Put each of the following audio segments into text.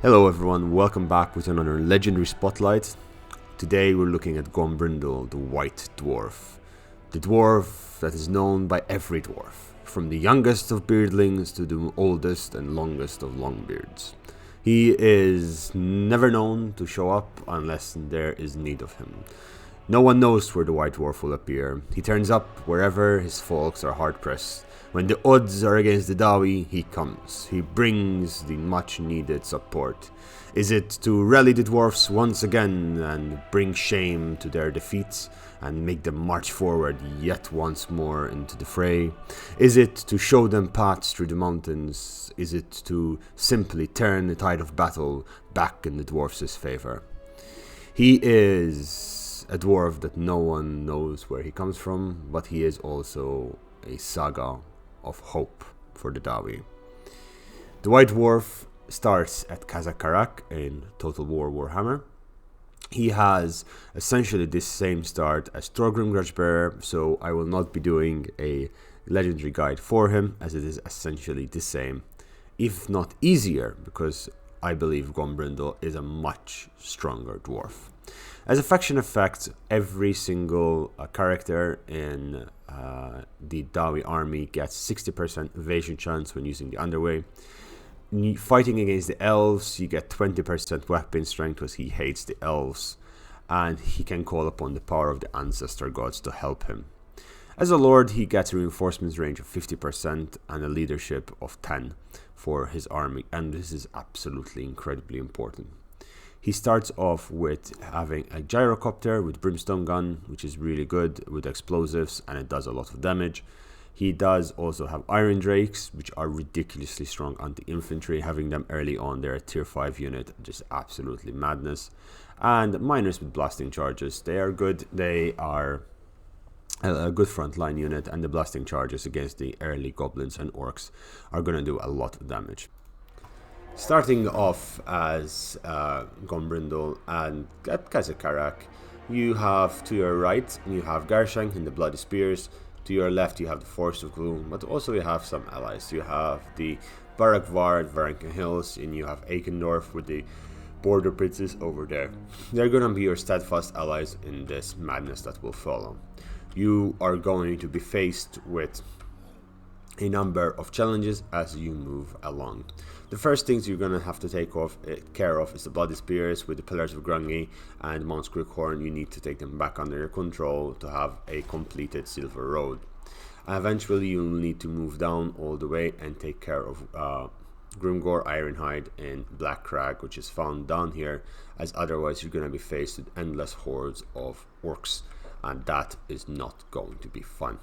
Hello everyone, welcome back with another Legendary Spotlight. Today we're looking at Grombrindal, the White Dwarf. The dwarf that is known by every dwarf, from the youngest of beardlings to the oldest and longest of longbeards. He is never known to show up unless there is need of him. No one knows where the White Dwarf will appear. He turns up wherever his folks are hard-pressed. When the odds are against the Dawi, he comes. He brings the much-needed support. Is it to rally the dwarfs once again and bring shame to their defeats and make them march forward yet once more into the fray? Is it to show them paths through the mountains? Is it to simply turn the tide of battle back in the dwarfs' favor? He is a dwarf that no one knows where he comes from, but he is also a saga of hope for the Dawi. The White Dwarf starts at Kazakarak in Total War Warhammer. He has essentially this same start as Thorgrim Grudgebearer, so I will not be doing a legendary guide for him, as it is essentially the same, if not easier, because I believe Grombrindal is a much stronger dwarf. As a faction effect, every single character in the Dawi army gets 60% evasion chance when using the underway. Fighting against the elves, you get 20% weapon strength because he hates the elves, and he can call upon the power of the ancestor gods to help him. As a lord, he gets a reinforcements range of 50% and a leadership of 10 for his army, and this is absolutely incredibly important. He starts off with having a gyrocopter with brimstone gun, which is really good with explosives, and it does a lot of damage. He does also have iron drakes, which are ridiculously strong anti-infantry. Having them early on, they're a tier 5 unit, just absolutely madness. And miners with blasting charges, they are good. They are a good frontline unit, and the blasting charges against the early goblins and orcs are going to do a lot of damage. Starting off as Grombrindal and at Kazakarak, you have to your right, you have Garshank in the Bloody Spears. To your left, you have the Forest of Gloom, but also you have some allies. You have the Barakvar at Varanka Hills, and you have Eikendorf with the Border Princes over there. They're going to be your steadfast allies in this madness that will follow. You are going to be faced with a number of challenges as you move along. The first things you're going to have to take care of is the Bloody Spears with the Pillars of Grungi and Mount Crookhorn. You need to take them back under your control to have a completed Silver Road. Eventually you'll need to move down all the way and take care of Grimgor Ironhide and Black Crag, which is found down here, as otherwise you're going to be faced with endless hordes of orcs, and that is not going to be fun.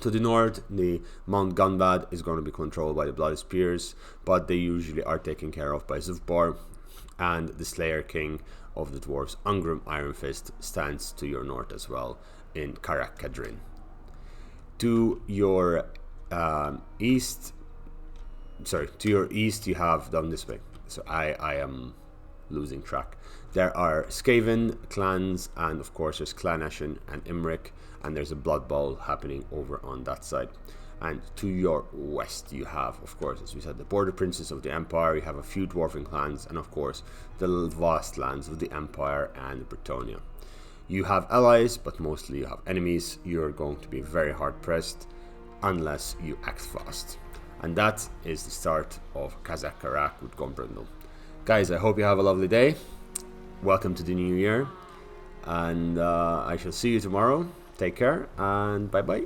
To the north, the Mount Gunbad is going to be controlled by the Bloody Spears, but they usually are taken care of by Zufbar, and the Slayer King of the Dwarves, Ungrim Ironfist, stands to your north as well in Karak Kadrin. To your east, you have down this way. So I am losing track. There are Skaven clans, and of course there's Clanashen and Imric, and there's a Blood Bowl happening over on that side. And to your west you have, of course, as we said, the Border Princes of the Empire. You have a few dwarven clans, and of course the vast lands of the Empire and Bretonia. You have allies, but mostly you have enemies. You're going to be very hard pressed unless you act fast. And that is the start of Kazakarak with Grombrindal. Guys, I hope you have a lovely day. Welcome to the new year, and I shall see you tomorrow. Take care, and bye bye.